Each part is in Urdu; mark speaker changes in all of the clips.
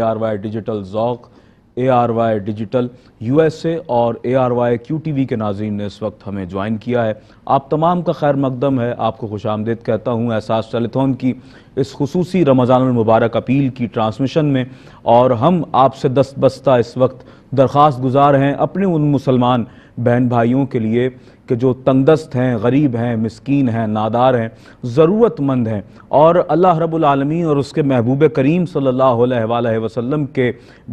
Speaker 1: ARY ڈیجیٹل ذوق، ARY ڈیجیٹل USA اور ARY QTV کے ناظرین نے اس وقت ہمیں جوائن کیا ہے۔ آپ تمام کا خیر مقدم ہے، آپ کو خوش آمدید کہتا ہوں احساس ٹیلیتھون کی اس خصوصی رمضان المبارک اپیل کی ٹرانسمیشن میں، اور ہم آپ سے دست بستہ اس وقت درخواست گزار ہیں اپنے ان مسلمان بہن بھائیوں کے لیے کہ جو تنگ دست ہیں، غریب ہیں، مسکین ہیں، نادار ہیں، ضرورت مند ہیں، اور اللہ رب العالمین اور اس کے محبوب کریم صلی اللہ علیہ وآلہ وسلم کے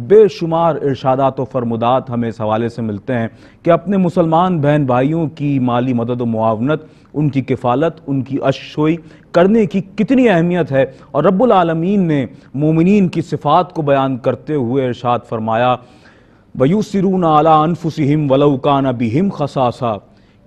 Speaker 1: بے شمار ارشادات و فرمودات ہمیں اس حوالے سے ملتے ہیں کہ اپنے مسلمان بہن بھائیوں کی مالی مدد و معاونت، ان کی کفالت، ان کی اششوئی کرنے کی کتنی اہمیت ہے۔ اور رب العالمین نے مومنین کی صفات کو بیان کرتے ہوئے ارشاد فرمایا وَيُسِرُونَ عَلَىٰ أَنفُسِهِمْ وَلَوْ كَانَ بِهِمْ خَصَاصَةٌ،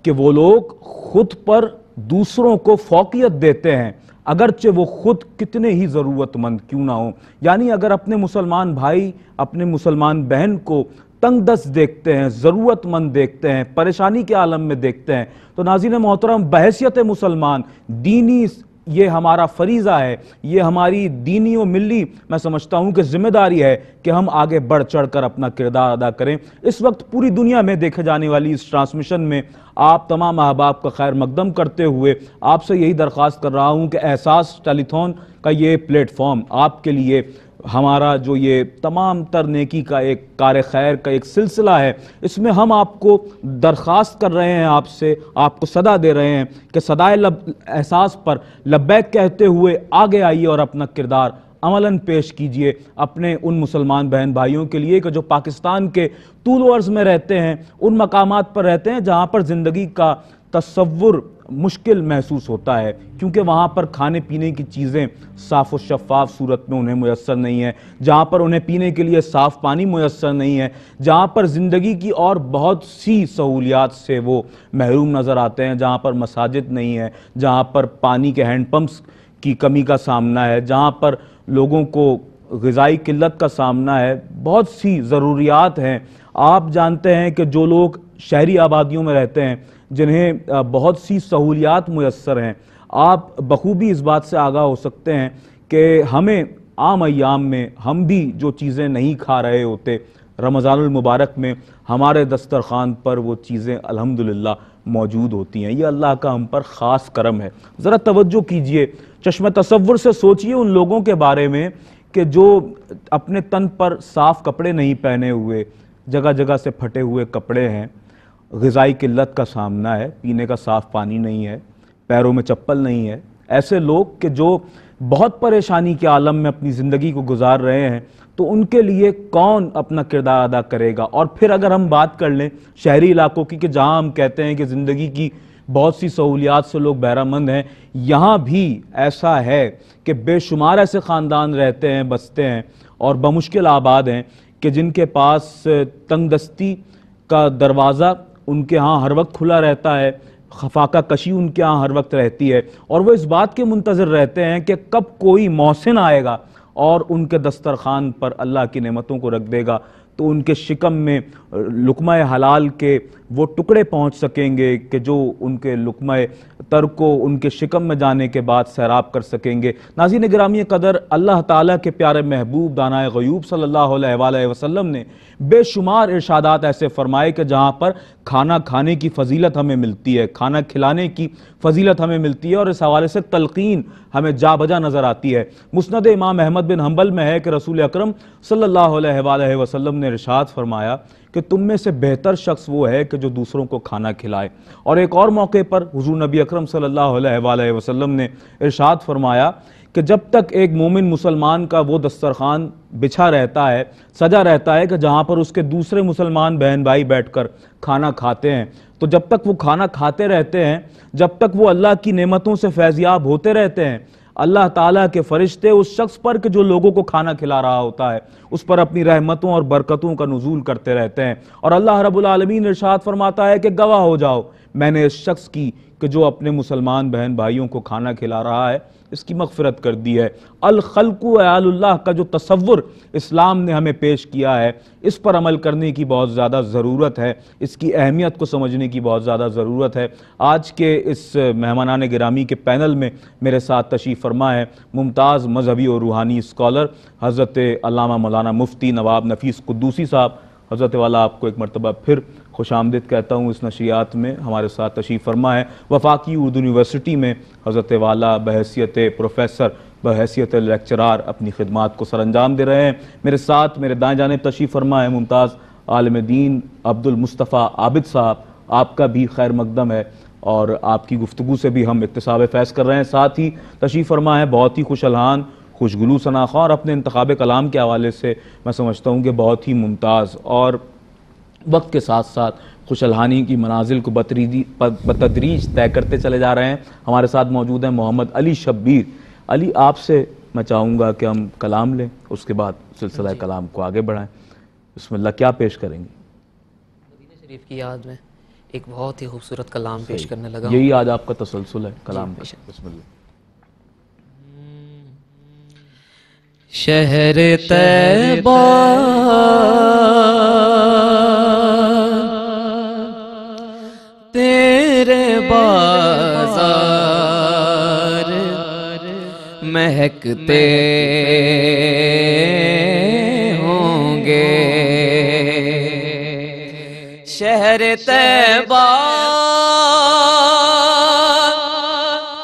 Speaker 1: کہ وہ لوگ خود پر دوسروں کو فوقیت دیتے ہیں اگرچہ وہ خود کتنے ہی ضرورت مند کیوں نہ ہوں۔ یعنی اگر اپنے مسلمان بھائی، اپنے مسلمان بہن کو تنگ دست دیکھتے ہیں، ضرورت مند دیکھتے ہیں، پریشانی کے عالم میں دیکھتے ہیں، تو ناظرین محترم بحیثیت مسلمان دینی یہ ہمارا فریضہ ہے، یہ ہماری دینی و ملی میں سمجھتا ہوں کہ ذمہ داری ہے کہ ہم آگے بڑھ چڑھ کر اپنا کردار ادا کریں۔ اس وقت پوری دنیا میں دیکھے جانے والی اس ٹرانسمیشن میں آپ تمام احباب کا خیر مقدم کرتے ہوئے آپ سے یہی درخواست کر رہا ہوں کہ احساس ٹیلیتھون کا یہ پلیٹ فارم آپ کے لیے ہمارا جو یہ تمام تر نیکی کا ایک کار خیر کا ایک سلسلہ ہے، اس میں ہم آپ کو درخواست کر رہے ہیں، آپ سے آپ کو صدا دے رہے ہیں کہ صدائے احساس پر لبیک کہتے ہوئے آگے آئیے اور اپنا کردار عملاً پیش کیجئے اپنے ان مسلمان بہن بھائیوں کے لیے کہ جو پاکستان کے طول و عرض میں رہتے ہیں، ان مقامات پر رہتے ہیں جہاں پر زندگی کا تصور مشکل محسوس ہوتا ہے، کیونکہ وہاں پر کھانے پینے کی چیزیں صاف و شفاف صورت میں انہیں میسر نہیں ہے، جہاں پر انہیں پینے کے لیے صاف پانی میسر نہیں ہے، جہاں پر زندگی کی اور بہت سی سہولیات سے وہ محروم نظر آتے ہیں، جہاں پر مساجد نہیں ہے، جہاں پر پانی کے ہینڈ پمپس کی کمی کا سامنا ہے، جہاں پر لوگوں کو غذائی قلت کا سامنا ہے، بہت سی ضروریات ہیں۔ آپ جانتے ہیں کہ جو لوگ شہری آبادیوں میں رہتے ہیں جنہیں بہت سی سہولیات میسر ہیں، آپ بخوبی اس بات سے آگاہ ہو سکتے ہیں کہ ہمیں عام ایام میں ہم بھی جو چیزیں نہیں کھا رہے ہوتے، رمضان المبارک میں ہمارے دسترخوان پر وہ چیزیں الحمدللہ موجود ہوتی ہیں۔ یہ اللہ کا ہم پر خاص کرم ہے۔ ذرا توجہ کیجئے، چشم تصور سے سوچئے ان لوگوں کے بارے میں کہ جو اپنے تن پر صاف کپڑے نہیں پہنے ہوئے، جگہ جگہ سے پھٹے ہوئے کپڑے ہیں، غذائی قلت کا سامنا ہے، پینے کا صاف پانی نہیں ہے، پیروں میں چپل نہیں ہے، ایسے لوگ کہ جو بہت پریشانی کے عالم میں اپنی زندگی کو گزار رہے ہیں، تو ان کے لیے کون اپنا کردار ادا کرے گا؟ اور پھر اگر ہم بات کر لیں شہری علاقوں کی کہ جہاں ہم کہتے ہیں کہ زندگی کی بہت سی سہولیات سے لوگ بہرہ مند ہیں، یہاں بھی ایسا ہے کہ بے شمار ایسے خاندان رہتے ہیں، بستے ہیں اور بمشکل آباد ہیں کہ جن کے پاس تنگ دستی کا دروازہ ان کے ہاں ہر وقت کھلا رہتا ہے، خفاقہ کشی ان کے ہاں ہر وقت رہتی ہے، اور وہ اس بات کے منتظر رہتے ہیں کہ کب کوئی محسن آئے گا اور ان کے دسترخوان پر اللہ کی نعمتوں کو رکھ دے گا تو ان کے شکم میں لقمہ حلال کے وہ ٹکڑے پہنچ سکیں گے کہ جو ان کے لقمہ تر کو ان کے شکم میں جانے کے بعد سیراب کر سکیں گے۔ ناظرین گرامی قدر، اللہ تعالیٰ کے پیارے محبوب دانائے غیوب صلی اللہ علیہ وآلہ وسلم نے بے شمار ارشادات ایسے فرمائے کہ جہاں پر کھانا کھانے کی فضیلت ہمیں ملتی ہے، کھانا کھلانے کی فضیلت ہمیں ملتی ہے، اور اس حوالے سے تلقین ہمیں جا بجا نظر آتی ہے۔ مسند امام احمد بن حنبل میں ہے کہ رسول اکرم صلی اللہ علیہ وآلہ وسلم نے ارشاد فرمایا کہ تم میں سے بہتر شخص وہ ہے کہ جو دوسروں کو کھانا کھلائے، اور ایک اور موقع پر حضور نبی اکرم صلی اللہ علیہ وآلہ وسلم نے ارشاد فرمایا کہ جب تک ایک مومن مسلمان کا وہ دسترخوان بچھا رہتا ہے، سجا رہتا ہے کہ جہاں پر اس کے دوسرے مسلمان بہن بھائی بیٹھ کر کھانا کھاتے ہیں، تو جب تک وہ کھانا کھاتے رہتے ہیں، جب تک وہ اللہ کی نعمتوں سے فیضیاب ہوتے رہتے ہیں، اللہ تعالیٰ کے فرشتے اس شخص پر کہ جو لوگوں کو کھانا کھلا رہا ہوتا ہے اس پر اپنی رحمتوں اور برکتوں کا نزول کرتے رہتے ہیں۔ اور اللہ رب العالمین ارشاد فرماتا ہے کہ گواہ ہو جاؤ میں نے اس شخص کی کہ جو اپنے مسلمان بہن بھائیوں کو کھانا کھلا رہا ہے اس کی مغفرت کر دی ہے۔ الخلق عیال اللہ کا جو تصور اسلام نے ہمیں پیش کیا ہے اس پر عمل کرنے کی بہت زیادہ ضرورت ہے، اس کی اہمیت کو سمجھنے کی بہت زیادہ ضرورت ہے۔ آج کے اس مہمانان گرامی کے پینل میں میرے ساتھ تشریف فرما ہے ممتاز مذہبی اور روحانی اسکالر حضرت علامہ مولانا مفتی نواب نفیس قدوسی صاحب۔ حضرت والا آپ کو ایک مرتبہ پھر خوش آمدید کہتا ہوں اس نشریات میں، ہمارے ساتھ تشریف فرما ہے۔ وفاقی اردو یونیورسٹی میں حضرت والا بحیثیت پروفیسر، بحیثیت لیکچرار اپنی خدمات کو سر انجام دے رہے ہیں۔ میرے ساتھ میرے دائیں جانب تشریف فرما ہے ممتاز عالم دین عبد المصطفیٰ عابد صاحب، آپ کا بھی خیر مقدم ہے اور آپ کی گفتگو سے بھی ہم اکتساب فیض کر رہے ہیں۔ ساتھ ہی تشریف فرما ہے بہت ہی خوش الحان، خوشگلو ثناخواں اور اپنے انتخاب کلام کے حوالے سے میں سمجھتا ہوں کہ بہت ہی ممتاز، اور وقت کے ساتھ ساتھ خوش الحانی کی منازل کو بتدریج طے کرتے چلے جا رہے ہیں۔ ہمارے ساتھ موجود ہیں محمد علی شبیر۔ علی، آپ سے میں چاہوں گا کہ ہم کلام لیں، اس کے بعد سلسلہ کلام کو آگے بڑھائیں۔ بسم اللہ، کیا پیش کریں گے؟
Speaker 2: مدینہ شریف کی یاد میں ایک بہت ہی خوبصورت کلام پیش کرنے لگا ہوں۔
Speaker 1: یہی آج آپ کا تسلسل ہے کلام کا؟ بسم اللہ۔
Speaker 2: شہر طیبہ تیرے بازار مہکتے ہوں گے، شہر طیبہ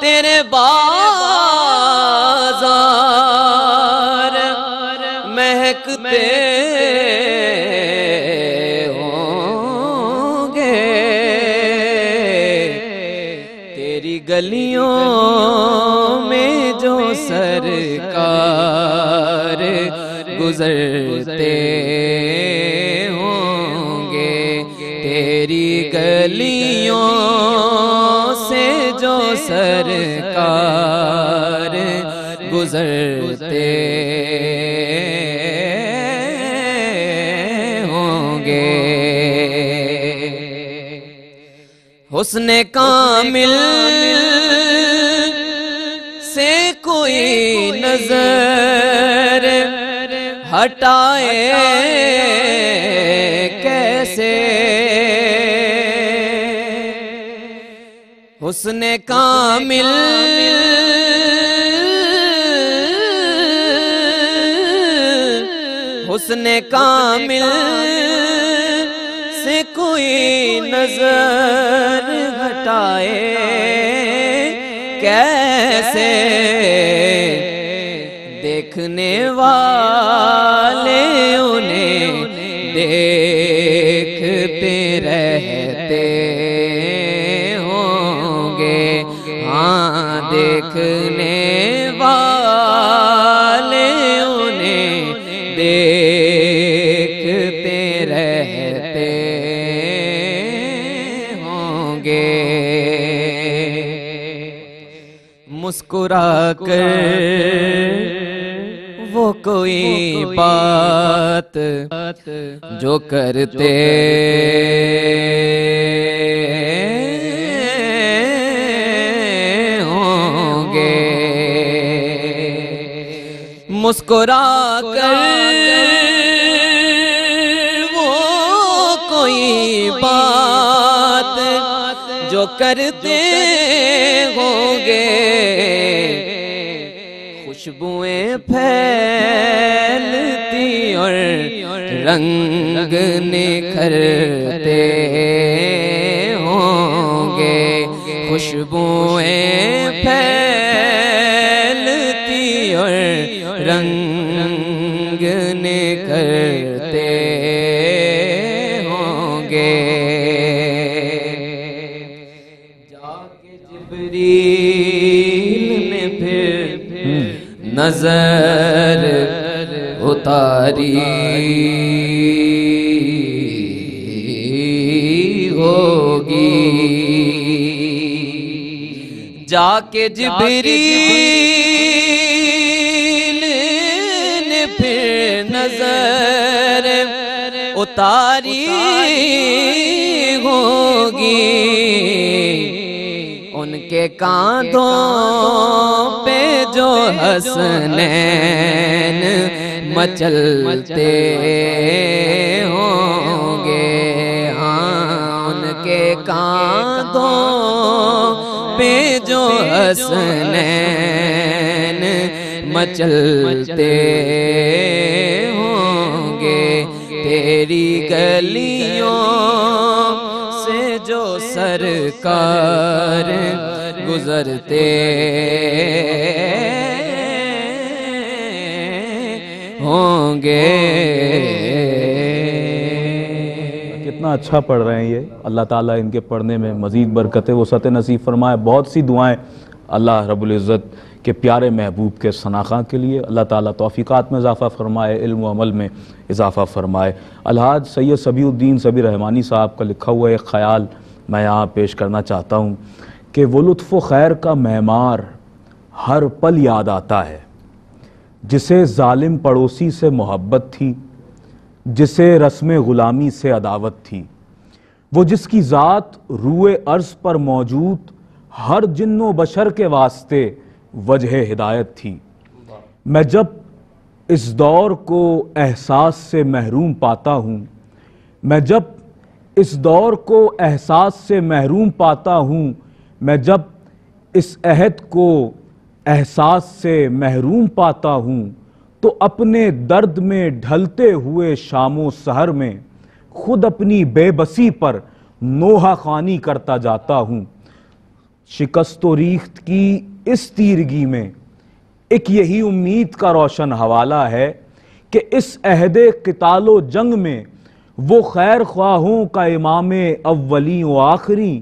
Speaker 2: تیرے مہکتے ہوں گے، تیری گلیوں میں جو سرکار گزرتے ہوں گے، تیری گلیوں سے جو سرکار گزرتے حسن کامل سے کوئی نظر ہٹائے کیسے، حسن کامل حسن کامل سے کوئی نظر ہٹائے کیسے، دیکھنے والے انہیں دیکھتے رہتے ہوں گے، ہاں دیکھنے والے انہیں دیکھتے رہتے ہوں گے، مسکرا کر وہ کوئی بات جو کرتے ہوں گے، مسکرا کر وہ کوئی بات جو کرتے ہوں گے، خوشبوئیں پھیلتی اور رنگ نکھرتے ہوں گے، خوشبوئیں پھیلتی اور رنگ نکھرتے ہوں گے، جا کے جبریل نے پھر نظر اتاری ہوگی، جا کے جبریل نے پھر نظر اتاری ہوگی، ان کے کاندھوں پہ جو حسنین مچلتے ہوں گے، ہاں ان کے کاندھوں پہ جو حسنین مچلتے ہوں گے، تیری گلیوں سے جو سرکار گزرتے ہوں گے۔
Speaker 1: کتنا اچھا پڑھ رہے ہیں یہ، اللہ تعالیٰ ان کے پڑھنے میں مزید برکت وسعت نصیب فرمائے۔ بہت سی دعائیں اللہ رب العزت کے پیارے محبوب کے ثناء کے لیے، اللہ تعالیٰ توفیقات میں اضافہ فرمائے، علم و عمل میں اضافہ فرمائے۔ الحاج سید صبی الدین صبی رحمانی صاحب کا لکھا ہوا ایک خیال میں یہاں پیش کرنا چاہتا ہوں کہ وہ لطف و خیر کا معمار ہر پل یاد آتا ہے، جسے ظالم پڑوسی سے محبت تھی، جسے رسم غلامی سے عداوت تھی، وہ جس کی ذات روئے ارض پر موجود ہر جن و بشر کے واسطے وجہ ہدایت تھی۔ میں جب اس دور کو احساس سے محروم پاتا ہوں، میں جب اس دور کو احساس سے محروم پاتا ہوں، میں جب اس عہد کو احساس سے محروم پاتا ہوں، تو اپنے درد میں ڈھلتے ہوئے شام و سحر میں خود اپنی بے بسی پر نوحہ خوانی کرتا جاتا ہوں۔ شکست و ریخت کی اس تیرگی میں ایک یہی امید کا روشن حوالہ ہے کہ اس عہد قتال و جنگ میں وہ خیر خواہوں کا امام اولی و آخری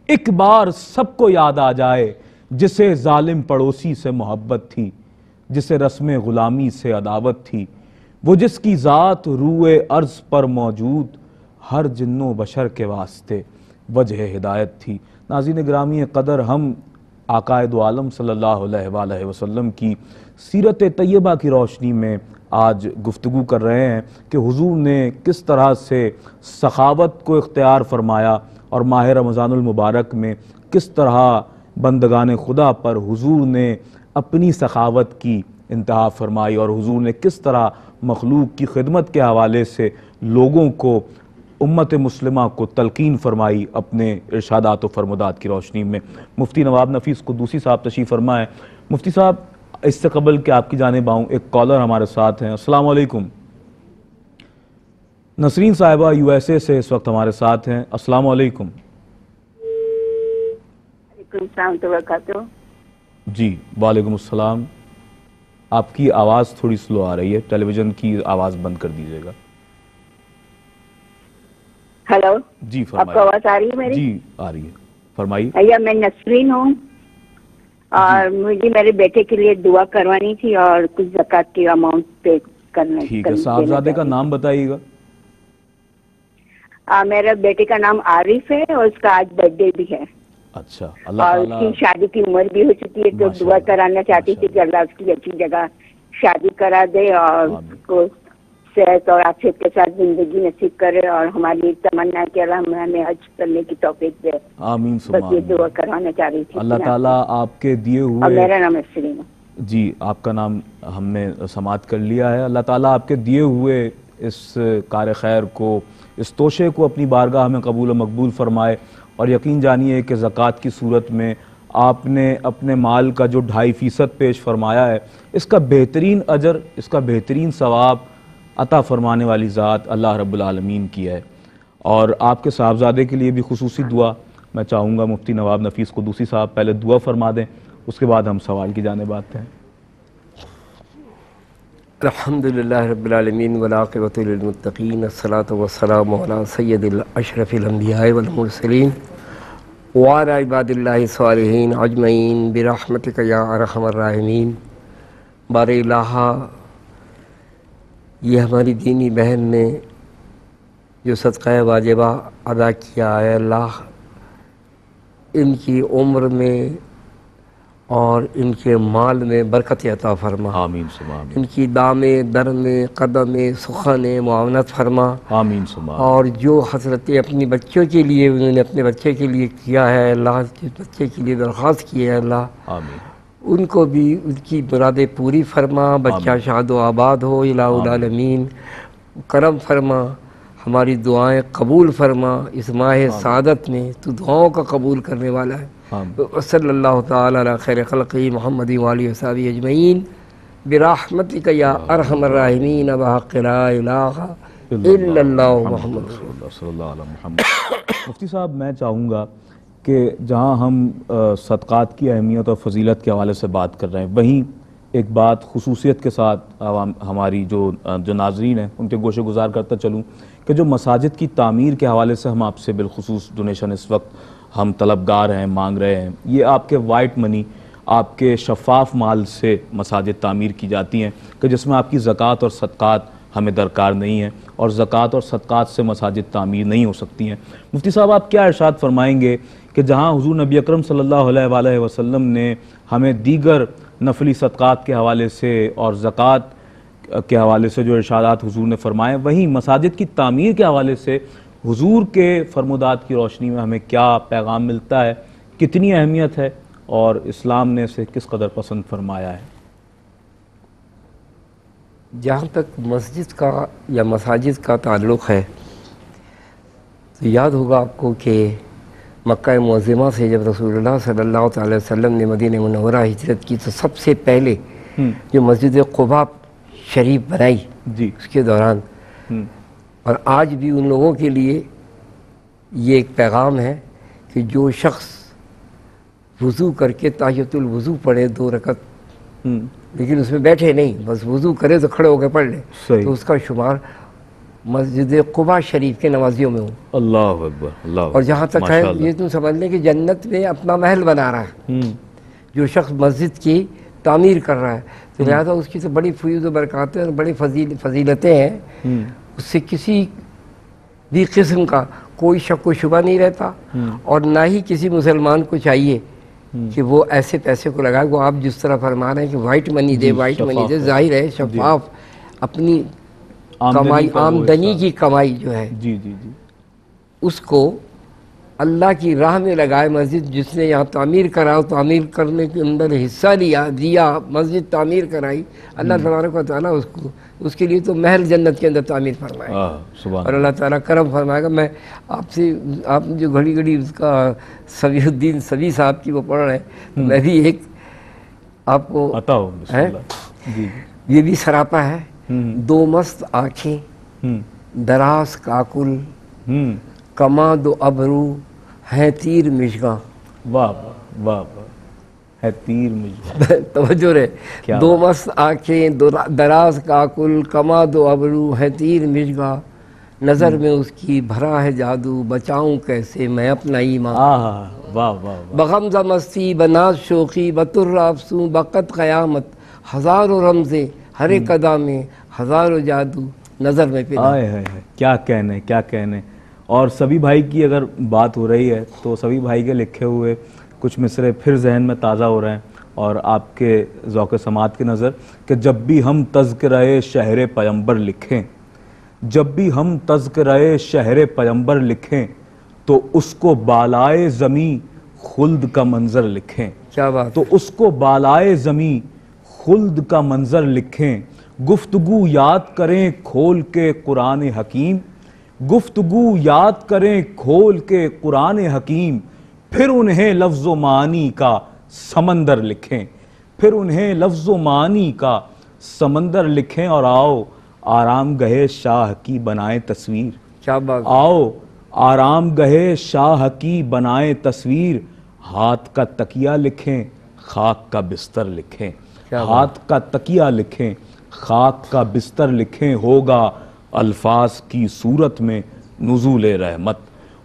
Speaker 1: ایک بار سب کو یاد آ جائے، جسے ظالم پڑوسی سے محبت تھی، جسے رسم غلامی سے عداوت تھی، وہ جس کی ذات روئے ارض پر موجود ہر جن و بشر کے واسطے وجہ ہدایت تھی۔ ناظرین گرامی قدر، ہم آقا دو عالم صلی اللہ علیہ وآلہ وسلم کی سیرت طیبہ کی روشنی میں آج گفتگو کر رہے ہیں کہ حضور نے کس طرح سے سخاوت کو اختیار فرمایا اور ماہ رمضان المبارک میں کس طرح بندگان خدا پر حضور نے اپنی سخاوت کی انتہا فرمائی، اور حضور نے کس طرح مخلوق کی خدمت کے حوالے سے لوگوں کو، امت مسلمہ کو تلقین فرمائی اپنے ارشادات و فرمودات کی روشنی میں۔ مفتی نواب نفیس قدوسی صاحب تشریف فرما ہے۔ مفتی صاحب، اس سے قبل کہ آپ کی جانب آؤں، ایک کالر ہمارے ساتھ ہیں۔ السلام علیکم۔ نسرین صاحبہ یو ایس اے سے اس وقت ہمارے ساتھ ہیں۔ السلام علیکم۔
Speaker 3: وعلیکم السلام تو وبرکاتہ۔
Speaker 1: جی وعلیکم السلام۔ آپ کی آواز تھوڑی سلو آ رہی ہے، ٹیلی ویژن کی آواز بند کر دیجیے گا۔
Speaker 3: ہیلو
Speaker 1: جی
Speaker 3: آپ کو
Speaker 1: فرمائیے۔
Speaker 3: آواز آ رہی ہے میری؟
Speaker 1: جی آ رہی ہے، فرمائیے۔
Speaker 3: بھیا میں نسرین ہوں، اور مجھے میرے بیٹے کے لیے دعا کروانی تھی اور کچھ زکوٰۃ کی اماؤنٹ پے کرنا۔
Speaker 1: ٹھیک ہے، صاحبزادے کا نام بتائیے گا۔
Speaker 3: میرا بیٹے کا نام عارف ہے اور اس کا آج برتھ ڈے بھی ہے،
Speaker 1: اچھا، اللہ
Speaker 3: اور اس کی شادی کی عمر بھی ہو چکی ہے، تو دعا کرانا چاہتی تھی کہ اللہ اس کی اچھی جگہ شادی کرا دے اور اس کو صحت اور عافیت کے ساتھ زندگی نصیب کرے، اور ہماری تمنا ہے کہ اللہ ہمیں حج کرنے کی توفیق دے۔
Speaker 1: آمین ثم
Speaker 3: بس یہ
Speaker 1: آمین۔
Speaker 3: دعا کروانا چاہ رہی تھی
Speaker 1: اللہ تعالیٰ آپ کے دیے
Speaker 3: اور
Speaker 1: ہوئے،
Speaker 3: میرا نام نسرین ہے۔
Speaker 1: جی آپ کا نام ہم نے سماعت کر لیا ہے، اللہ تعالیٰ آپ کے دیے ہوئے اس کار خیر کو، اس توشے کو اپنی بارگاہ میں قبول و مقبول فرمائے، اور یقین جانیے کہ زکوٰۃ کی صورت میں آپ نے اپنے مال کا جو 2.5% پیش فرمایا ہے، اس کا بہترین اجر، اس کا بہترین ثواب عطا فرمانے والی ذات اللہ رب العالمین کی ہے۔ اور آپ کے صاحبزادے کے لیے بھی خصوصی دعا میں چاہوں گا مفتی نواب نفیس قدوسی صاحب پہلے دعا فرما دیں، اس کے بعد ہم سوال کی جانب آتے ہیں۔
Speaker 4: الحمدللہ رب العالمین والعاقبۃ للمتقین، الصلاۃ والسلام علی سید الاشرف الانبیاء والمرسلین وعلی عباد اللہ الصالحین اجمعین برحمتک یا ارحم الراحمین۔ بار الہٰ، یہ ہماری دینی بہن نے جو صدقہ واجبہ ادا کیا ہے، اللہ ان کی عمر میں اور ان کے مال میں برکت عطا فرما،
Speaker 1: آمین ثم آمین،
Speaker 4: ان کی دام درم قدم سخن معاونت فرما،
Speaker 1: آمین ثم آمین،
Speaker 4: اور جو حضرت اپنی بچوں کے لیے انہوں نے اپنے بچے کے لیے کیا ہے اللہ، جس بچے کے لیے درخواست کی ہے اللہ،
Speaker 1: آمین،
Speaker 4: ان کو بھی ان کی مرادیں پوری فرما، بچہ شاد و آباد ہو الہ العالمین، کرم فرما، ہماری دعائیں قبول فرما، اس ماہ سعادت میں تو دعاؤں کا قبول کرنے والا ہے۔
Speaker 1: آمین،
Speaker 4: صلی اللہ تعالی علی خیر خلقہ محمد وآلہ وصحبہ اجمعین برحمتک یا ارحم الراحمین بحق لا الہ الا اللہ محمد رسول اللہ۔
Speaker 1: صلی اللہ علیہ محمد۔ مفتی صاحب، میں چاہوں گا کہ جہاں ہم صدقات کی اہمیت اور فضیلت کے حوالے سے بات کر رہے ہیں، وہیں ایک بات خصوصیت کے ساتھ ہماری جو ناظرین ہیں ان کے گوشے گزار کرتا چلوں کہ جو مساجد کی تعمیر کے حوالے سے ہم آپ سے بالخصوص ڈونیشن اس وقت ہم طلبگار ہیں، مانگ رہے ہیں، یہ آپ کے وائٹ منی، آپ کے شفاف مال سے مساجد تعمیر کی جاتی ہیں کہ جس میں آپ کی زکوٰۃ اور صدقات ہمیں درکار نہیں ہے، اور زکوٰۃ اور صدقات سے مساجد تعمیر نہیں ہو سکتی ہیں۔ مفتی صاحب، آپ کیا ارشاد فرمائیں گے کہ جہاں حضور نبی اکرم صلی اللہ علیہ وآلہ وسلم نے ہمیں دیگر نفلی صدقات کے حوالے سے اور زکوٰۃ کے حوالے سے جو ارشادات حضور نے فرمائے، وہیں مساجد کی تعمیر کے حوالے سے حضور کے فرمودات کی روشنی میں ہمیں کیا پیغام ملتا ہے، کتنی اہمیت ہے اور اسلام نے اسے کس قدر پسند فرمایا ہے؟
Speaker 4: جہاں تک مسجد کا یا مساجد کا تعلق ہے تو یاد ہوگا آپ کو کہ مکہ معظمہ سے جب رسول اللہ صلی اللہ تعالی وسلم نے مدینہ منورہ ہجرت کی تو سب سے پہلے جو مسجد قباء شریف بنائی
Speaker 1: جی،
Speaker 4: اس کے دوران، اور آج بھی ان لوگوں کے لیے یہ ایک پیغام ہے کہ جو شخص وضو کر کے تحیۃ الوضو پڑھے 2 رکعت، لیکن اس میں بیٹھے نہیں، بس وضو کرے تو کھڑے ہو کے پڑھ لے، تو اس کا شمار مسجد قباء شریف کے نمازیوں میں ہوں۔
Speaker 1: اللہ اکبر، اللہ اکبر۔
Speaker 4: اور جہاں تک ہے یہ تم سمجھ لیں کہ جنت میں اپنا محل بنا رہا ہے جو شخص مسجد کی تعمیر کر رہا ہے، تو لہٰذا اس کی تو بڑی فیوز و برکاتیں اور بڑی فضیلتیں ہیں، اس سے کسی بھی قسم کا کوئی شک و شبہ نہیں رہتا، اور نہ ہی کسی مسلمان کو چاہیے کہ وہ ایسے پیسے کو لگائے۔ وہ آپ جس طرح فرما رہے ہیں کہ وائٹ منی دے، وائٹ منی دے، ظاہر ہے شفاف اپنی کمائی، آمدنی کی کمائی جو ہے
Speaker 1: جی جی جی،
Speaker 4: اس کو اللہ کی راہ میں لگائے۔ مسجد جس نے یہاں تعمیر کرا، تعمیر کرنے کے اندر حصہ دیا، مسجد تعمیر کرائی، اللہ تبارک و تعالیٰ اس کے لیے تو محل جنت کے اندر تعمیر فرمائے، اور اللہ تعالیٰ کرم فرمائے گا۔ میں آپ سے، آپ جو گھڑی گھڑی اس کا سبیح الدین سبی صاحب کی وہ پڑھ رہے ہیں، تو میں بھی ایک آپ کو یہ بھی سراپا ہے۔ 2 مست آنکھیں، دراز کاکل، کما 2 ابرو، ہیں تیر مشگاں۔
Speaker 1: واہ واہ واہ، ہے تیر مشگاں،
Speaker 4: توجہ رہے، 2 مست آنکھیں، دراز کاکل، کما 2 ابرو، ہیں تیر مشگاں، نظر میں اس کی بھرا ہے جادو، بچاؤں کیسے میں اپنا ایمان۔
Speaker 1: واہ واہ،
Speaker 4: بغمزہ مستی، بناز شوقی، بطر افسوں، بقت قیامت، ہزاروں رمزیں، ہر ایک ادا میں ہزاروں جادو، نظر میں پیدا۔
Speaker 1: آئے ہے، کیا کہنے، کیا کہنے۔ اور سبھی بھائی کی اگر بات ہو رہی ہے تو سبھی بھائی کے لکھے ہوئے کچھ مصرے پھر ذہن میں تازہ ہو رہے ہیں، اور آپ کے ذوق سماعت کی نظر کہ جب بھی ہم تذکرہ شہر پیمبر لکھیں، جب بھی ہم تذکرہ شہر پیمبر لکھیں تو اس کو بالائے زمیں خلد کا منظر لکھیں۔
Speaker 4: کیا بات،
Speaker 1: تو اس کو بالائے زمیں خلد کا منظر لکھیں، گفتگو یاد کریں کھول کے قرآن حکیم، گفتگو یاد کریں کھول کے قرآن حکیم، پھر انہیں لفظ و معانی کا سمندر لکھیں، پھر انہیں لفظ و معانی کا سمندر لکھیں، اور آؤ آرام گہے شاہ کی بنائیں تصویر۔
Speaker 4: کیا بات،
Speaker 1: آؤ آرام گہے شاہ کی بنائیں تصویر، ہاتھ کا تکیہ لکھیں خاک کا بستر لکھیں، ہاتھ کا تکیہ لکھیں خاک کا بستر لکھیں، ہوگا الفاظ کی صورت میں نزول رحمت،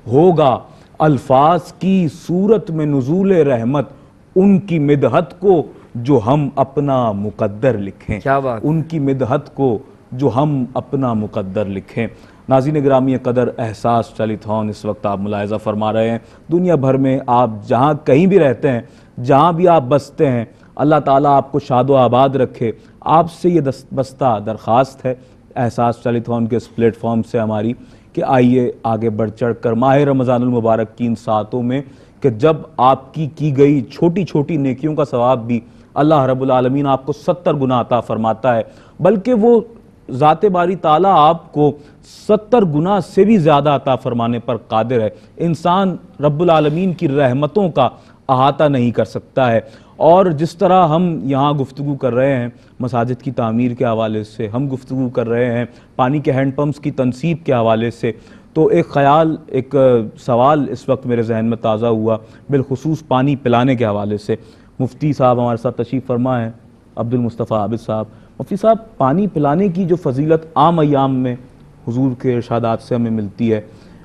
Speaker 1: ہوگا الفاظ کی صورت میں نزول رحمت، ان کی مدحت کو جو ہم اپنا مقدر لکھیں،
Speaker 4: کیا بات،
Speaker 1: ان کی مدحت کو جو ہم اپنا مقدر لکھیں۔ ناظرین گرامی قدر، احساس ٹیلی تھون اس وقت آپ ملاحظہ فرما رہے ہیں، دنیا بھر میں آپ جہاں کہیں بھی رہتے ہیں، جہاں بھی آپ بستے ہیں اللہ تعالیٰ آپ کو شاد و آباد رکھے۔ آپ سے یہ بستہ درخواست ہے احساس ٹیلی تھون کے اس پلیٹ فارم سے ہماری کہ آئیے آگے بڑھ چڑھ کر ماہ رمضان المبارک کی ان ساعتوں میں کہ جب آپ کی گئی چھوٹی چھوٹی نیکیوں کا ثواب بھی اللہ رب العالمین آپ کو 70 گنا عطا فرماتا ہے، بلکہ وہ ذات باری تعالیٰ آپ کو 70 گنا سے بھی زیادہ عطا فرمانے پر قادر ہے۔ انسان رب العالمین کی رحمتوں کا احاطہ نہیں کر سکتا ہے۔ اور جس طرح ہم یہاں گفتگو کر رہے ہیں مساجد کی تعمیر کے حوالے سے، ہم گفتگو کر رہے ہیں پانی کے ہینڈ پمپس کی تنصیب کے حوالے سے، تو ایک سوال اس وقت میرے ذہن میں تازہ ہوا بالخصوص پانی پلانے کے حوالے سے۔ مفتی صاحب ہمارے ساتھ تشریف فرما ہیں، عبد المصطفیٰ عابد صاحب۔ مفتی صاحب، پانی پلانے کی جو فضیلت عام ایام میں حضور کے ارشادات سے ہمیں ملتی ہے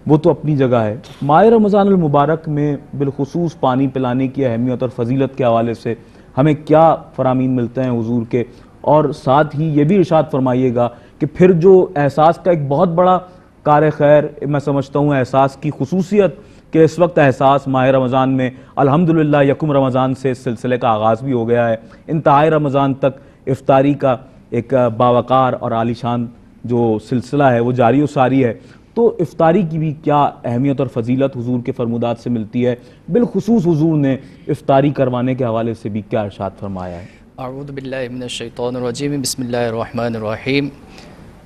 Speaker 1: وہ تو اپنی جگہ ہے، ماہ رمضان المبارک میں بالخصوص پانی پلانے کی اہمیت اور فضیلت کے حوالے سے ہمیں کیا فرامین ملتے ہیں حضور کے؟ اور ساتھ ہی یہ بھی ارشاد فرمائیے گا کہ پھر جو احساس کا ایک بہت بڑا کار خیر میں سمجھتا ہوں احساس کی خصوصیت کہ اس وقت احساس ماہ رمضان میں الحمدللہ یکم رمضان سے اس سلسلے کا آغاز بھی ہو گیا ہے، انتہائی رمضان تک افطاری کا ایک باوقار اور عالیشان جو سلسلہ ہے وہ جاری و ساری ہے، تو افطاری کی بھی کیا اہمیت اور فضیلت حضور کے فرمودات سے ملتی ہے؟ بالخصوص حضور نے افطاری کروانے کے حوالے سے بھی کیا ارشاد فرمایا ہے؟
Speaker 5: اعوذ باللہ من الشیطان الرجیم، بسم اللہ الرحمن الرحیم۔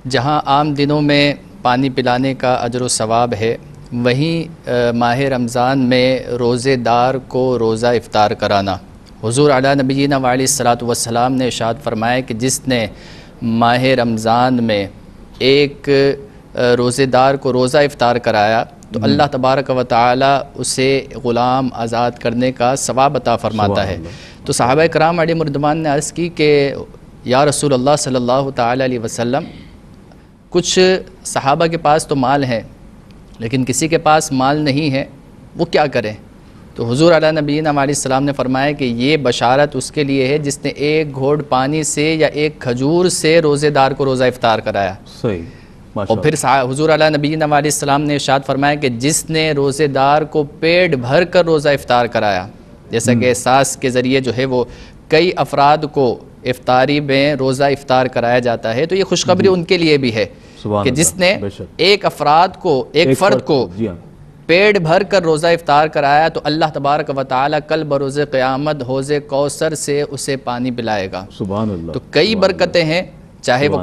Speaker 5: جہاں عام دنوں میں پانی پلانے کا اجر و ثواب ہے، وہیں ماہ رمضان میں روزے دار کو روزہ افطار کرانا، حضور علی نبینا وعلیہ الصلاۃ والسلام نے ارشاد فرمایا کہ جس نے ماہ رمضان میں ایک روزے دار کو روزہ افطار کرایا تو اللہ تبارک و تعالی اسے غلام آزاد کرنے کا ثواب عطا فرماتا ہے۔ تو صحابہ کرام علیہم الرضوان نے عرض کی کہ یا رسول اللہ صلی اللہ تعالی علیہ وسلم، کچھ صحابہ کے پاس تو مال ہے لیکن کسی کے پاس مال نہیں ہے، وہ کیا کریں؟ تو حضور علیہ نبینا علیہ السلام نے فرمایا کہ یہ بشارت اس کے لیے ہے جس نے ایک گھونٹ پانی سے یا ایک کھجور سے روزے دار کو روزہ افطار کرایا۔
Speaker 1: صحیح۔
Speaker 5: اور پھر حضور علیہ نبینا علیہ السلام نے ارشاد فرمایا کہ جس نے روزے دار کو پیٹ بھر کر روزہ افطار کرایا، جیسا کہ احساس کے ذریعے جو ہے وہ کئی افراد کو افطاری میں روزہ افطار کرایا جاتا ہے، تو یہ خوشخبری ان کے لیے بھی ہے کہ جس نے ایک فرد کو پیٹ بھر کر روزہ افطار کرایا تو اللہ تبارک و تعالی کل بروز قیامت حوض کوثر سے اسے پانی پلائے گا۔
Speaker 1: سبحان اللہ۔
Speaker 5: تو کئی برکتیں ہیں، چاہے وہ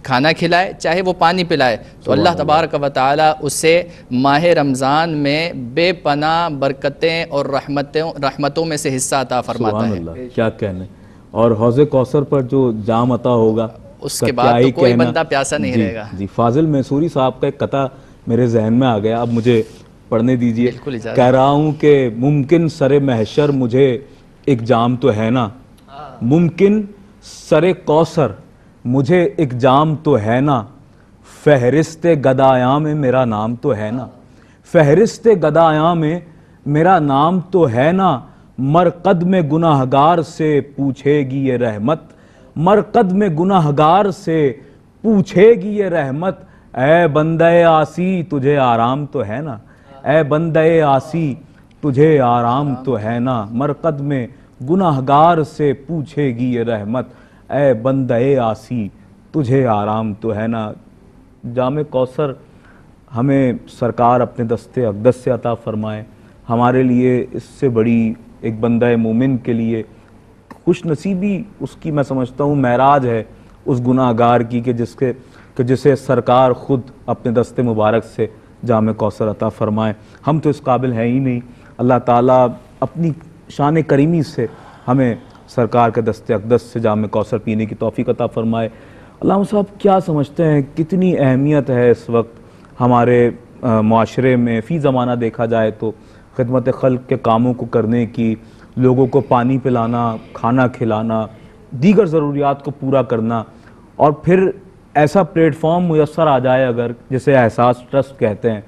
Speaker 5: کھانا کھلائے چاہے وہ پانی پلائے، تو اللہ تبارک و تعالی اسے ماہ رمضان میں بے پناہ برکتیں اور رحمتوں میں سے حصہ عطا فرماتا ہے۔
Speaker 1: کیا کہنے، اور حوض کوثر پر جو جام عطا ہوگا
Speaker 5: اس کے بعد تو کوئی بندہ پیاسا نہیں رہے گا۔
Speaker 1: جی، فاضل میسوری صاحب کا ایک قطع میرے ذہن میں آ گیا، اب مجھے پڑھنے دیجئے۔ کہہ رہا ہوں کہ ممکن سر محشر مجھے ایک جام تو ہے نا، ممکن سر کوثر مجھے ایک جام تو ہے نا، فہرست گدایاں میں میرا نام تو ہے نا، فہرست گدایاں میں میرا نام تو ہے نا، مرقد میں گناہگار سے پوچھے گی یہ رحمت، مرقد میں گناہگار سے پوچھے گی یہ رحمت، اے بندہ آسی تجھے آرام تو ہے نا، اے بندہ آسی تجھے آرام تو ہے نا، مرقد میں گناہگار سے پوچھے گی یہ رحمت، اے بندہ آسی تجھے آرام تو ہے نا۔ جام کوثر ہمیں سرکار اپنے دست اقدس سے عطا فرمائے، ہمارے لیے اس سے بڑی ایک بندہ مومن کے لیے خوش نصیبی اس کی میں سمجھتا ہوں معراج ہے اس گناہگار کی کہ جسے سرکار خود اپنے دست مبارک سے جام کوثر عطا فرمائے۔ ہم تو اس قابل ہیں ہی نہیں، اللہ تعالیٰ اپنی شان کریمی سے ہمیں سرکار کے دست اقدس سے جام کوثر پینے کی توفیق عطا فرمائے۔ علامہ صاحب کیا سمجھتے ہیں کتنی اہمیت ہے اس وقت ہمارے معاشرے میں فی زمانہ دیکھا جائے تو خدمت خلق کے کاموں کو کرنے کی، لوگوں کو پانی پلانا، کھانا کھلانا، دیگر ضروریات کو پورا کرنا، اور پھر ایسا پلیٹ فارم میسر آ جائے اگر جسے احساس ٹرسٹ کہتے ہیں،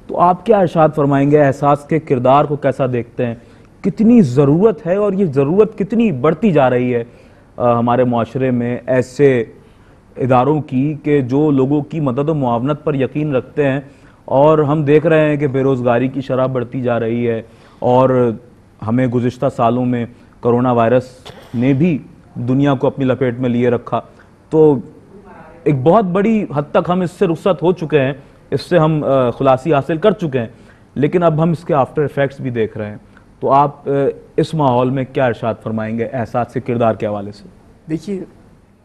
Speaker 1: تو آپ کیا ارشاد فرمائیں گے؟ احساس کے کردار کو کیسا دیکھتے ہیں؟ کتنی ضرورت ہے اور یہ ضرورت کتنی بڑھتی جا رہی ہے ہمارے معاشرے میں ایسے اداروں کی کہ جو لوگوں کی مدد و معاونت پر یقین رکھتے ہیں، اور ہم دیکھ رہے ہیں کہ بے روزگاری کی شرح بڑھتی جا رہی ہے اور ہمیں گزشتہ سالوں میں کرونا وائرس نے بھی دنیا کو اپنی لپیٹ میں لیے رکھا، تو ایک بہت بڑی حد تک ہم اس سے رخصت ہو چکے ہیں، اس سے ہم خلاصی حاصل کر چکے ہیں، لیکن اب ہم اس کے آفٹر ایفیکٹس بھی دیکھ رہے ہیں. تو آپ اس ماحول میں کیا ارشاد فرمائیں گے احساس سے کردار کے حوالے سے؟
Speaker 4: دیکھیے،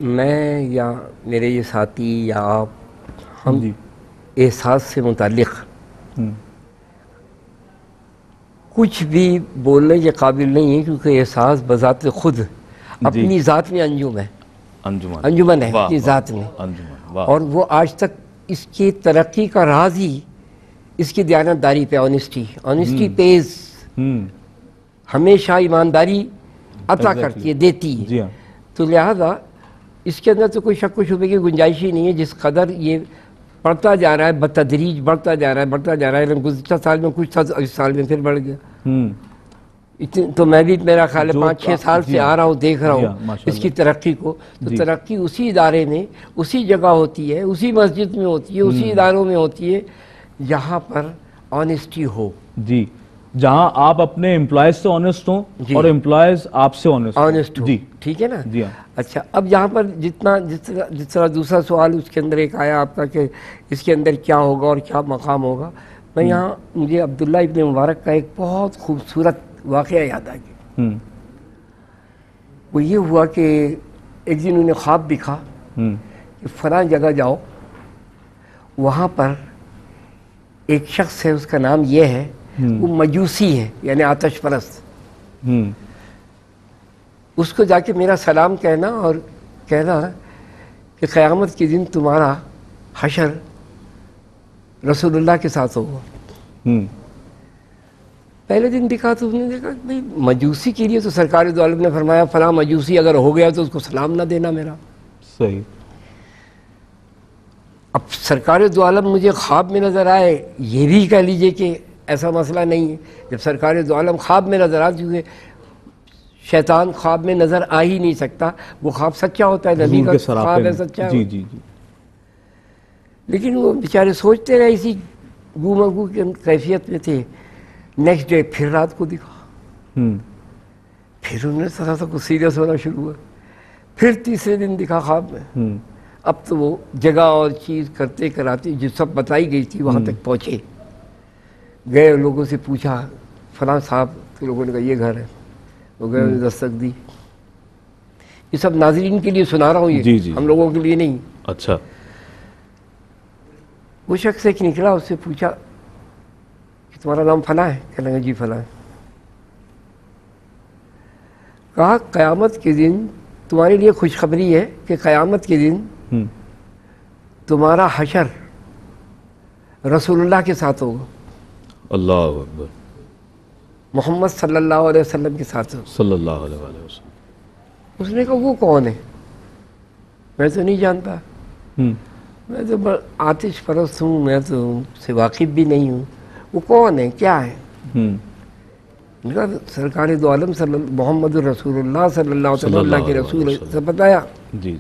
Speaker 4: میں یا میرے یہ ساتھی یا آپ، ہم
Speaker 1: جی
Speaker 4: احساس سے متعلق کچھ بھی بولنے کے قابل نہیں ہے، کیونکہ احساس بذات خود اپنی ذات میں انجم ہے، انجمن ہے اپنی ذات میں، اور وہ آج تک اس کی ترقی کا راز ہی اس کی دیانتداری پہ، آنیسٹی پیز، ہمیشہ ایمانداری عطا کرتی ہے، دیتی ہے.
Speaker 1: جی ہاں.
Speaker 4: تو لہذا اس کے اندر تو کوئی شک و شبے کی گنجائش ہی نہیں ہے. جس قدر یہ بڑھتا جا رہا ہے، بتدریج بڑھتا جا رہا ہے، گزشتہ سال میں کچھ تھا، اس سال میں پھر بڑھ گیا. تو میں بھی، میرا خیال ہے 5-6 سال سے آ رہا ہوں، دیکھ رہا ہوں اس کی ترقی کو. تو ترقی اسی ادارے میں، اسی جگہ ہوتی ہے، اسی مسجد میں ہوتی ہے، اسی اداروں میں ہوتی ہے جہاں پر آنیسٹی ہو.
Speaker 1: جی، جہاں آپ اپنے امپلائز سے آنیسٹ ہوں اور امپلائز آپ سے
Speaker 4: آنیسٹ ہو.
Speaker 1: جی
Speaker 4: ٹھیک ہے نا.
Speaker 1: جی ہاں.
Speaker 4: اچھا، اب یہاں پر جس طرح دوسرا سوال اس کے اندر ایک آیا آپ کا کہ اس کے اندر کیا ہوگا اور کیا مقام ہوگا، میں یہاں مجھے عبداللہ ابن مبارک کا ایک بہت خوبصورت واقعہ یاد آ گیا. وہ یہ ہوا کہ ایک دن انہیں خواب دکھا کہ فلاں جگہ جاؤ، وہاں پر ایک شخص ہے، اس کا نام یہ ہے، وہ مجوسی ہے، یعنی آتش پرست. اس کو جا کے میرا سلام کہنا اور کہنا کہ قیامت کے دن تمہارا حشر رسول اللہ کے ساتھ ہوگا. پہلے دن دکھا تو انہوں نے دیکھا کہ بھئی مجوسی کے لیے تو سرکار دو عالم نے فرمایا فلاں مجوسی اگر ہو گیا تو اس کو سلام نہ دینا میرا.
Speaker 1: صحیح.
Speaker 4: اب سرکار دو عالم مجھے خواب میں نظر آئے، یہ بھی کہہ لیجئے کہ ایسا مسئلہ نہیں ہے. جب سرکار دو عالم خواب میں نظر آ چکے، شیطان خواب میں نظر آ ہی نہیں سکتا، وہ خواب سچا ہوتا ہے، نبی کا خواب ہے سچا.
Speaker 1: جی جی جی.
Speaker 4: لیکن وہ بیچارے سوچتے رہے، اسی گو کی کیفیت میں تھے. نیکسٹ ڈے پھر رات کو دکھا، پھر انہوں نے تھوڑا سا کچھ سیریس ہونا شروع ہوا. پھر تیسرے دن دکھا خواب میں. اب تو وہ جگہ اور چیز کرتے کراتے جو سب بتائی گئی تھی وہاں تک پہنچے. گئے، لوگوں سے پوچھا فلاں صاحب، تو لوگوں نے کہا یہ گھر ہے. وہ گئے، دستک دی. یہ سب ناظرین کے لیے سنا رہا ہوں، یہ ہم لوگوں کے لیے نہیں.
Speaker 1: اچھا.
Speaker 4: وہ شخص ایک نکلا، اس سے پوچھا کہ تمہارا نام فلاں ہے؟ کہنے لگا جی فلاں ہے. کہا قیامت کے دن تمہارے لیے خوشخبری ہے کہ قیامت کے دن تمہارا حشر رسول اللہ کے ساتھ ہوگا.
Speaker 1: اللہ اکبر.
Speaker 4: محمد صلی اللہ علیہ وسلم کے ساتھ ہوگا.
Speaker 1: صلی اللہ علیہ وسلم.
Speaker 4: اس نے کہا وہ کون ہے؟ میں تو نہیں جانتا، میں تو آتش پرست ہوں، میں تو سے واقف بھی نہیں ہوں. وہ کون ہے، کیا ہے؟ سرکار دو عالم محمد رسول اللہ صلی اللہ علیہ وسلم، اللہ کے رسول سے بتایا.
Speaker 1: جی.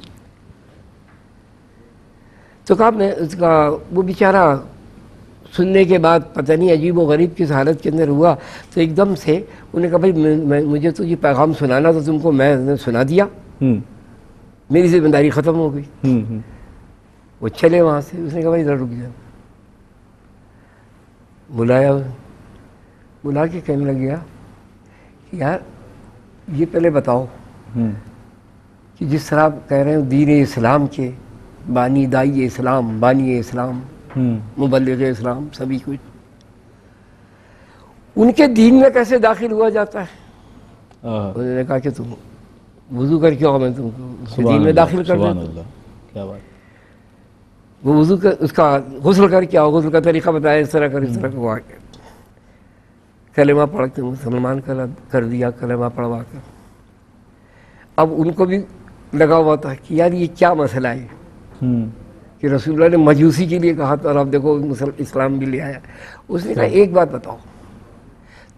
Speaker 4: تو کہا میں اس کا، وہ بیچارہ سننے کے بعد پتہ نہیں عجیب و غریب کس حالت کے اندر ہوا، تو ایک دم سے انہوں نے کہا بھائی مجھے تو یہ پیغام سنانا تھا تم کو، میں نے سنا دیا، میری ذمہ داری ختم ہو گئی. وہ چلے وہاں سے. اس نے کہا بھائی ادھر رک جاؤ. بلا کے کہنے لگ گیا کہ یار یہ پہلے بتاؤ کہ جس طرح آپ کہہ رہے ہو دین اسلام کے بانی، دائی اسلام، بانی اسلام، مبلغ اسلام، سبھی کچھ، ان کے دین میں کیسے داخل ہوا جاتا ہے؟ انہوں نے کہا کہ تم وضو کر کے آؤ، میں تم کو دین میں داخل کر دیتا ہوں.
Speaker 1: کیا بات.
Speaker 4: وہ وضو کا، اس کا غسل کر کے آؤ، غسل کا طریقہ بتایا، اس طرح کر، اس طرح کو آ کے کلمہ پڑھ کے مسلمان کر دیا، کلمہ پڑھوا کر. اب ان کو بھی لگا ہوا تھا کہ یار یہ کیا مسئلہ ہے کہ رسول اللہ نے مجوسی کے لیے کہا تھا اور اب دیکھو اسلام بھی لے آیا. اس نے کہا ایک بات بتاؤ،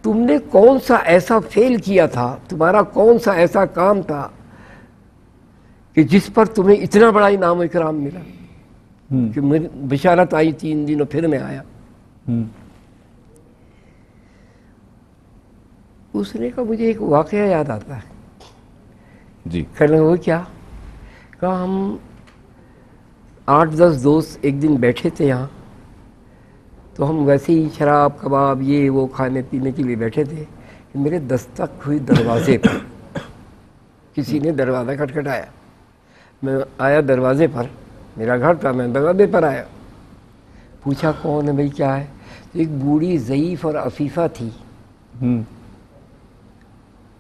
Speaker 4: تم نے کون سا ایسا فعل کیا تھا، تمہارا کون سا ایسا کام تھا کہ جس پر تمہیں اتنا بڑا انعام و اکرام ملا کہ میری بشارت آئی 3 دن اور پھر میں آیا. اس نے کہا مجھے ایک واقعہ یاد آتا ہے.
Speaker 1: جی
Speaker 4: کہنے وہ کیا؟ کہا ہم 8-10 دوست ایک دن بیٹھے تھے یہاں، تو ہم ویسے ہی شراب کباب یہ وہ کھانے پینے کے لیے بیٹھے تھے کہ میرے دستک ہوئی دروازے پر. کسی نے دروازہ کھٹکھٹایا، میں آیا دروازے پر، میرا گھر تھا، میں دروازے پر آیا، پوچھا کون ہے بھائی کیا ہے؟ تو ایک بوڑھی ضعیف اور عفیفہ تھی.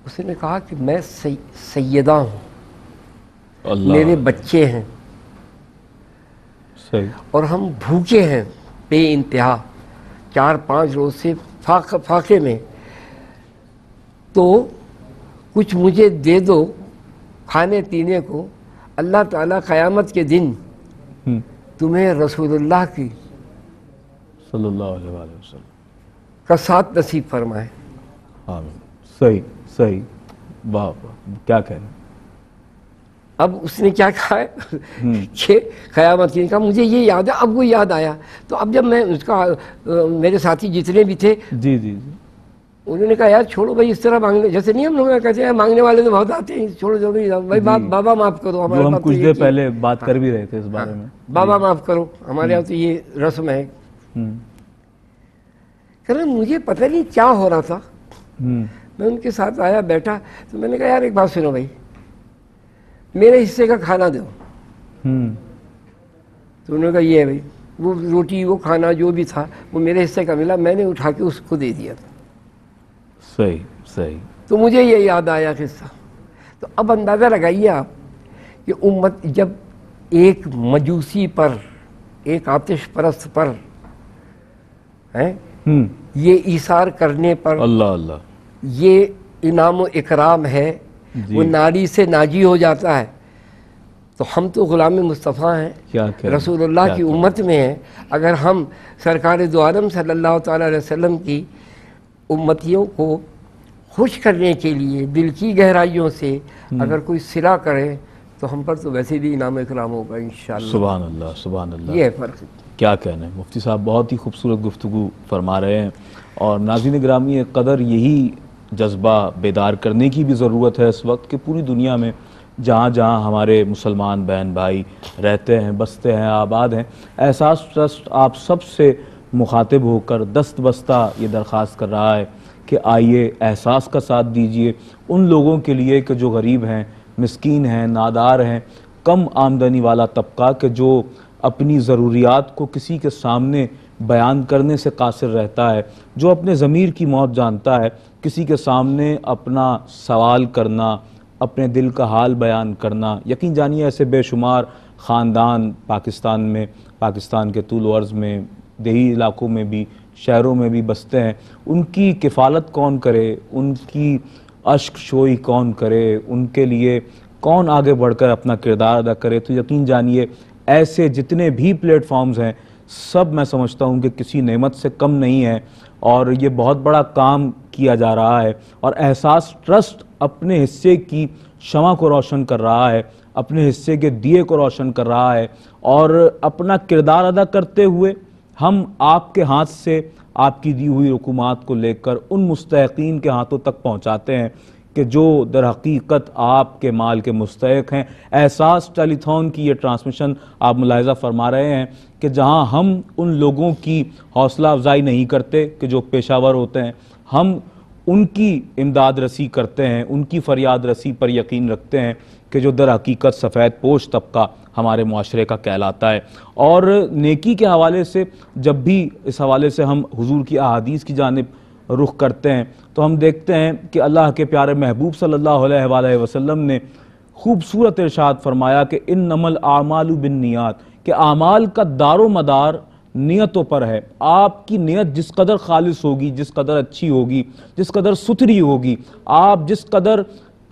Speaker 4: اس نے کہا کہ میں سیدہ ہوں، میرے بچے ہیں
Speaker 1: صحیح،
Speaker 4: اور ہم بھوکے ہیں بے انتہا 4-5 روز سے فاقے میں، تو کچھ مجھے دے دو کھانے پینے کو، اللہ تعالیٰ قیامت کے دن تمہیں رسول اللہ کی
Speaker 1: صلی اللہ علیہ وآلہ وسلم
Speaker 4: کا ساتھ نصیب فرمائے.
Speaker 1: آمین. صحیح صحیح، واہ واہ، کیا کہنا.
Speaker 4: اب اس نے کیا کہا ہے کہ قیامت کی کہا مجھے یہ یاد ہے. اب وہ یاد آیا، تو اب جب میں اس کا میرے ساتھی جتنے بھی تھے
Speaker 1: جی جی جی
Speaker 4: انہوں نے کہا یار چھوڑو بھائی اس طرح مانگنے، جیسے نہیں ہم لوگ کہتے ہیں مانگنے والے تو بہت آتے ہیں، چھوڑو بھائی بابا معاف کرو، ہمارے
Speaker 1: جو ہم
Speaker 4: پاس تو
Speaker 1: کچھ
Speaker 4: یہ
Speaker 1: دیر
Speaker 4: چیز-
Speaker 1: پہلے بات کر بھی رہے تھے اس بارے میں.
Speaker 4: بابا معاف کرو، ہمارے یہاں تو یہ رسم ہے. کہ مجھے پتہ نہیں کیا ہو رہا تھا، میں ان کے ساتھ آیا بیٹھا، تو میں نے کہا یار ایک بات سنو بھائی، میرے حصے کا کھانا دو. تو انہوں نے کہا یہ ہے بھائی، وہ روٹی وہ کھانا جو بھی تھا وہ میرے حصے کا ملا، میں نے اٹھا کے اس کو دے دیا تھا.
Speaker 1: صحیح صحیح.
Speaker 4: تو مجھے یہ یاد آیا قصہ. تو اب اندازہ لگائیے آپ کہ امت جب ایک مجوسی پر، ایک آتش پرست پر یہ ایثار کرنے پر
Speaker 1: اللہ اللہ،
Speaker 4: یہ انعام و اکرام ہے، وہ ناری سے ناجی ہو جاتا ہے، تو ہم تو غلام مصطفیٰ ہیں،
Speaker 1: کیا کہہ
Speaker 4: رسول اللہ کی امت میں ہیں. اگر ہم سرکار دو عالم صلی اللہ تعالیٰ علیہ وسلم کی امتیوں کو خوش کرنے کے لیے دل کی گہرائیوں سے اگر کوئی صلہ کرے تو ہم پر تو ویسے بھی انعام و اکرام ہوگا انشاءاللہ.
Speaker 1: سبحان اللہ سبحان اللہ.
Speaker 4: یہ ہے فرق.
Speaker 1: کیا کہنا ہے مفتی صاحب، بہت ہی خوبصورت گفتگو فرما رہے ہیں، اور ناظرین گرامی قدر یہی جذبہ بیدار کرنے کی بھی ضرورت ہے اس وقت کہ پوری دنیا میں جہاں جہاں ہمارے مسلمان بہن بھائی رہتے ہیں، بستے ہیں، آباد ہیں، احساس ٹرسٹ آپ سب سے مخاطب ہو کر دست بستہ یہ درخواست کر رہا ہے کہ آئیے احساس کا ساتھ دیجئے ان لوگوں کے لیے کہ جو غریب ہیں، مسکین ہیں، نادار ہیں، کم آمدنی والا طبقہ کہ جو اپنی ضروریات کو کسی کے سامنے بیان کرنے سے قاصر رہتا ہے، جو اپنے ضمیر کی موت جانتا ہے، کسی کے سامنے اپنا سوال کرنا، اپنے دل کا حال بیان کرنا. یقین جانیے ایسے بے شمار خاندان پاکستان میں، پاکستان کے طول و عرض میں، دیہی علاقوں میں بھی، شہروں میں بھی بستے ہیں. ان کی کفالت کون کرے، ان کی اشک شوئی کون کرے، ان کے لیے کون آگے بڑھ کر اپنا کردار ادا کرے. تو یقین جانیے ایسے جتنے بھی پلیٹ فارمز ہیں سب میں سمجھتا ہوں کہ کسی نعمت سے کم نہیں ہے، اور یہ بہت بڑا کام کیا جا رہا ہے. اور احساس ٹرسٹ اپنے حصے کی شمع کو روشن کر رہا ہے، اپنے حصے کے دیے کو روشن کر رہا ہے، اور اپنا کردار ادا کرتے ہوئے ہم آپ کے ہاتھ سے آپ کی دی ہوئی رقومات کو لے کر ان مستحقین کے ہاتھوں تک پہنچاتے ہیں کہ جو در حقیقت آپ کے مال کے مستحق ہیں. احساس ٹیلی تھون کی یہ ٹرانسمیشن آپ ملاحظہ فرما رہے ہیں کہ جہاں ہم ان لوگوں کی حوصلہ افزائی نہیں کرتے کہ جو پیشہ ور ہوتے ہیں، ہم ان کی امداد رسی کرتے ہیں، ان کی فریاد رسی پر یقین رکھتے ہیں کہ جو در حقیقت سفید پوش طبقہ ہمارے معاشرے کا کہلاتا ہے. اور نیکی کے حوالے سے جب بھی اس حوالے سے ہم حضور کی احادیث کی جانب رخ کرتے ہیں تو ہم دیکھتے ہیں کہ اللہ کے پیارے محبوب صلی اللہ علیہ وآلہ وسلم نے خوبصورت ارشاد فرمایا کہ انما الاعمال بالنیات، کہ اعمال کا دار و مدار نیتوں پر ہے. آپ کی نیت جس قدر خالص ہوگی، جس قدر اچھی ہوگی، جس قدر ستھری ہوگی، آپ جس قدر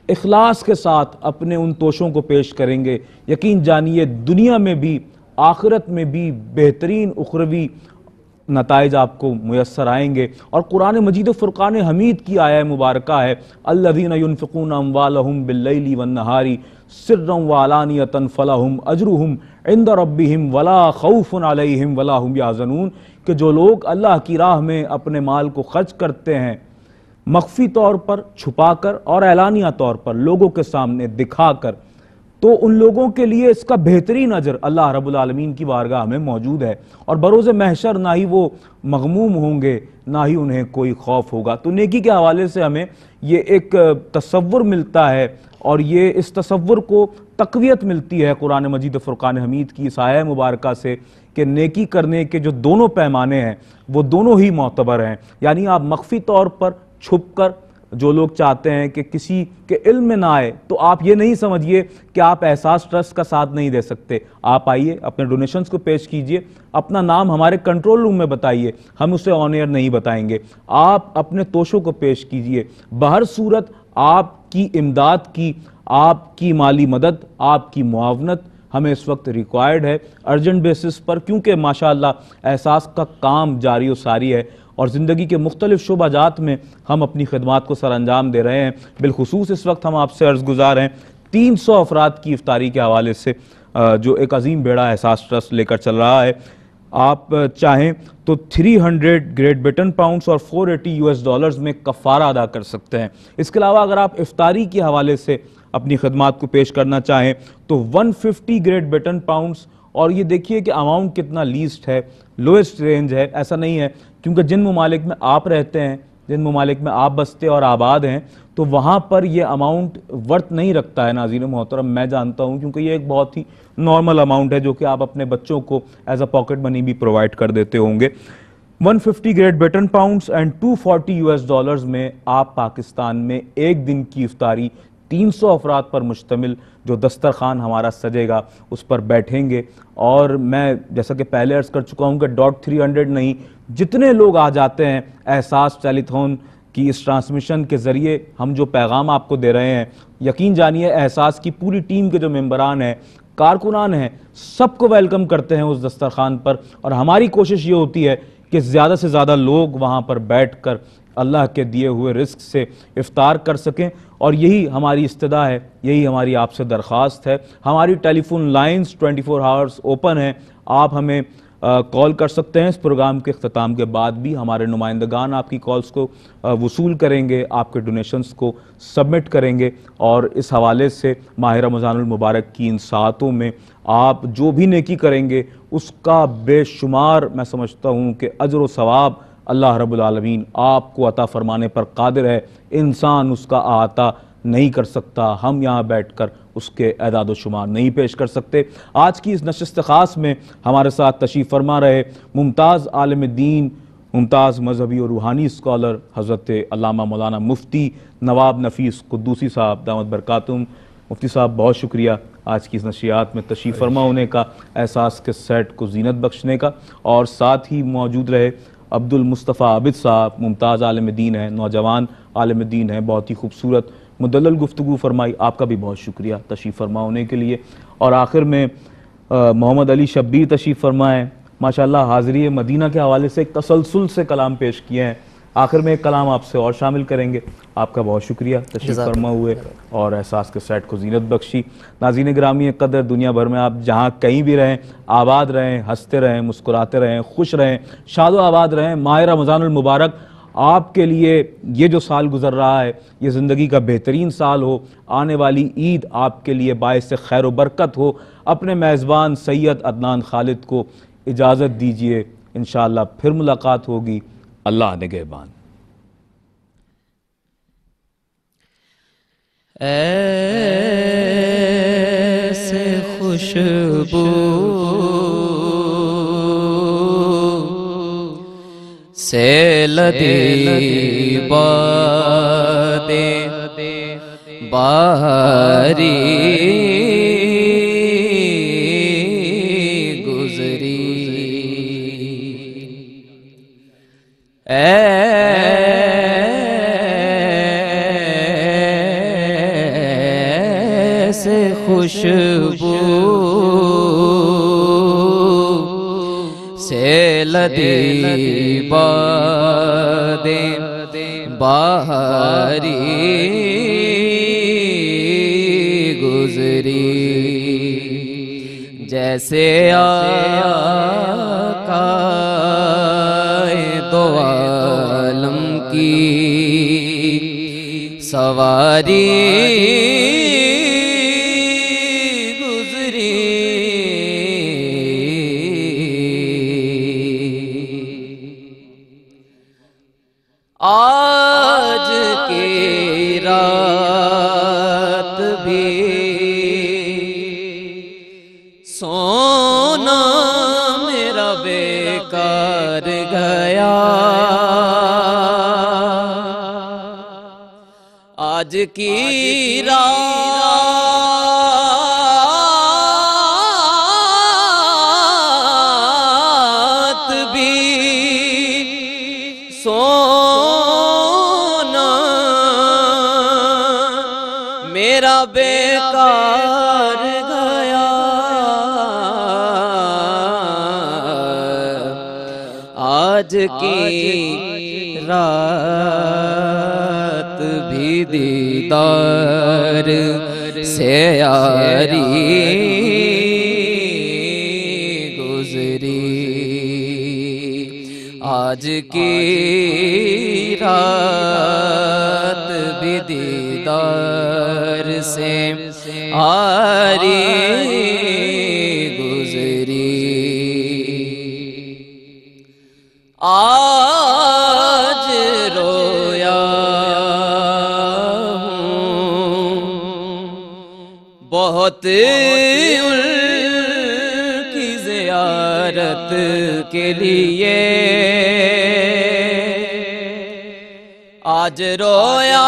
Speaker 1: اخلاص کے ساتھ اپنے ان توشوں کو پیش کریں گے، یقین جانیے دنیا میں بھی آخرت میں بھی بہترین اخروی نتائج آپ کو میسر آئیں گے. اور قرآن مجید و فرقان حمید کی آیہ مبارکہ ہے الذین ینفقون اموالہم باللیل والنہار سرا وعلانیۃ فلہم اجرہم عند ربہم ولا خوف علیہم ولا ہم یحزنون، کہ جو لوگ اللہ کی راہ میں اپنے مال کو خرچ کرتے ہیں مخفی طور پر چھپا کر اور اعلانیہ طور پر لوگوں کے سامنے دکھا کر، تو ان لوگوں کے لیے اس کا بہترین اجر اللہ رب العالمین کی بارگاہ میں موجود ہے، اور بروز محشر نہ ہی وہ مغموم ہوں گے، نہ ہی انہیں کوئی خوف ہوگا۔ تو نیکی کے حوالے سے ہمیں یہ ایک تصور ملتا ہے، اور یہ اس تصور کو تقویت ملتی ہے قرآن مجید فرقان حمید کی اس آیہ مبارکہ سے، کہ نیکی کرنے کے جو دونوں پیمانے ہیں وہ دونوں ہی معتبر ہیں۔ یعنی آپ مخفی طور پر چھپ کر، جو لوگ چاہتے ہیں کہ کسی کے علم میں نہ آئے، تو آپ یہ نہیں سمجھیے کہ آپ احساس ٹرسٹ کا ساتھ نہیں دے سکتے۔ آپ آئیے، اپنے ڈونیشنز کو پیش کیجئے، اپنا نام ہمارے کنٹرول روم میں بتائیے، ہم اسے آن ایئر نہیں بتائیں گے۔ آپ اپنے توشوں کو پیش کیجئے، بہر صورت آپ کی امداد کی، آپ کی مالی مدد، آپ کی معاونت ہمیں اس وقت ریکوائرڈ ہے ارجنٹ بیسس پر، کیونکہ ماشاءاللہ احساس کا کام جاری و ساری ہے، اور زندگی کے مختلف شعبہ جات میں ہم اپنی خدمات کو سر انجام دے رہے ہیں۔ بالخصوص اس وقت ہم آپ سے عرض گزار ہیں 300 افراد کی افطاری کے حوالے سے جو ایک عظیم بیڑا احساس ٹرسٹ لے کر چل رہا ہے۔ آپ چاہیں تو 300 گریٹ برٹن پاؤنڈز اور 480 US ڈالرز میں کفارہ ادا کر سکتے ہیں۔ اس کے علاوہ اگر آپ افطاری کے حوالے سے اپنی خدمات کو پیش کرنا چاہیں تو 150 گریٹ برٹن پاؤنڈز، اور یہ دیکھیے کہ اماؤنٹ کتنا لیسٹ ہے، لوئسٹ رینج ہے۔ ایسا نہیں ہے، کیونکہ جن ممالک میں آپ رہتے ہیں، جن ممالک میں آپ بستے اور آباد ہیں، تو وہاں پر یہ اماؤنٹ ورت نہیں رکھتا ہے ناظرین محترم، میں جانتا ہوں، کیونکہ یہ ایک بہت ہی نارمل اماؤنٹ ہے جو کہ آپ اپنے بچوں کو ایز اے پاکٹ منی بھی پرووائڈ کر دیتے ہوں گے۔ 150 great Britain pounds and 240 US dollars میں آپ پاکستان میں ایک دن کی افطاری 300 افراد پر مشتمل جو دسترخوان ہمارا سجے گا اس پر بیٹھیں گے، اور میں جیسا کہ پہلے عرض کر چکا ہوں کہ 300 نہیں، جتنے لوگ آ جاتے ہیں احساس ٹیلی تھون کی اس ٹرانسمیشن کے ذریعے ہم جو پیغام آپ کو دے رہے ہیں، یقین جانیے احساس کی پوری ٹیم کے جو ممبران ہیں، کارکنان ہیں، سب کو ویلکم کرتے ہیں اس دسترخوان پر، اور ہماری کوشش یہ ہوتی ہے کہ زیادہ سے زیادہ لوگ وہاں پر بیٹھ کر اللہ کے دیے ہوئے رزق سے افطار کر سکیں، اور یہی ہماری استدعا ہے، یہی ہماری آپ سے درخواست ہے۔ ہماری ٹیلی فون لائنز 24 آورز اوپن ہیں، آپ ہمیں کال کر سکتے ہیں۔ اس پروگرام کے اختتام کے بعد بھی ہمارے نمائندگان آپ کی کالز کو وصول کریں گے، آپ کے ڈونیشنز کو سبمٹ کریں گے، اور اس حوالے سے ماہ رمضان المبارک کی ان ساعتوں میں آپ جو بھی نیکی کریں گے اس کا بے شمار میں سمجھتا ہوں کہ اجر و ثواب اللہ رب العالمین آپ کو عطا فرمانے پر قادر ہے۔ انسان اس کا احاطہ نہیں کر سکتا، ہم یہاں بیٹھ کر اس کے اعداد و شمار نہیں پیش کر سکتے۔ آج کی اس نشست خاص میں ہمارے ساتھ تشریف فرما رہے ممتاز عالم دین، ممتاز مذہبی اور روحانی اسکالر حضرت علامہ مولانا مفتی نواب نفیس قدوسی صاحب دامت برکاتہم۔ مفتی صاحب بہت شکریہ آج کی اس نشریات میں تشریف فرما ہونے کا، احساس کے سیٹ کو زینت بخشنے کا، اور ساتھ ہی موجود رہے عبد المصطفیٰ عابد صاحب، ممتاز عالم دین ہیں، نوجوان عالم دین ہیں، بہت ہی خوبصورت مدلل گفتگو فرمائی، آپ کا بھی بہت شکریہ تشریف فرما ہونے کے لیے۔ اور آخر میں محمد علی شبیر تشریف فرمائیں، ماشاءاللہ حاضری مدینہ کے حوالے سے ایک تسلسل سے کلام پیش کیے ہیں۔ آخر میں ایک کلام آپ سے اور شامل کریں گے، آپ کا بہت شکریہ تشریف فرما ہوئے اور احساس کے سیٹ کو زینت بخشی۔ ناظرین گرامی قدر، دنیا بھر میں آپ جہاں کہیں بھی رہیں، آباد رہیں، ہنستے رہیں، مسکراتے رہیں، خوش رہیں، شاد و آباد رہیں۔ ماہ رمضان المبارک آپ کے لیے یہ جو سال گزر رہا ہے یہ زندگی کا بہترین سال ہو، آنے والی عید آپ کے لیے باعث خیر و برکت ہو۔ اپنے میزبان سید عدنان خالد کو اجازت دیجیے، انشاءاللہ پھر ملاقات ہوگی۔ اللہ نگہبان۔
Speaker 2: ایسے خوشبو سے لدی بادیں باری گزری، ایسے خوشبو سے لدی بادیں بہاری گزری، جیسے آقا دو عالم کی
Speaker 6: سواری گزری آج کی رات بھی سونا میرا بیکار گیا آج کی رات بھی سونا میرا بیکار گیا آج کی رات بھی دیدار سے یاری گزری آج کی رات بھی دیدار سے یاری گزری آج رویا ہوں بہت ان کی زیارت کے لیے آج رویا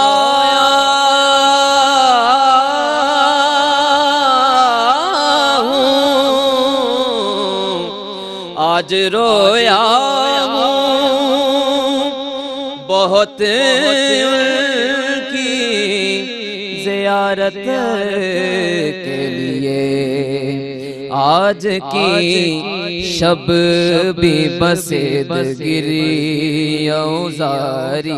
Speaker 6: ہوں آج رویا بہت ان کی زیارت کے لیے آج کی شب بھی بسید گری اوزاری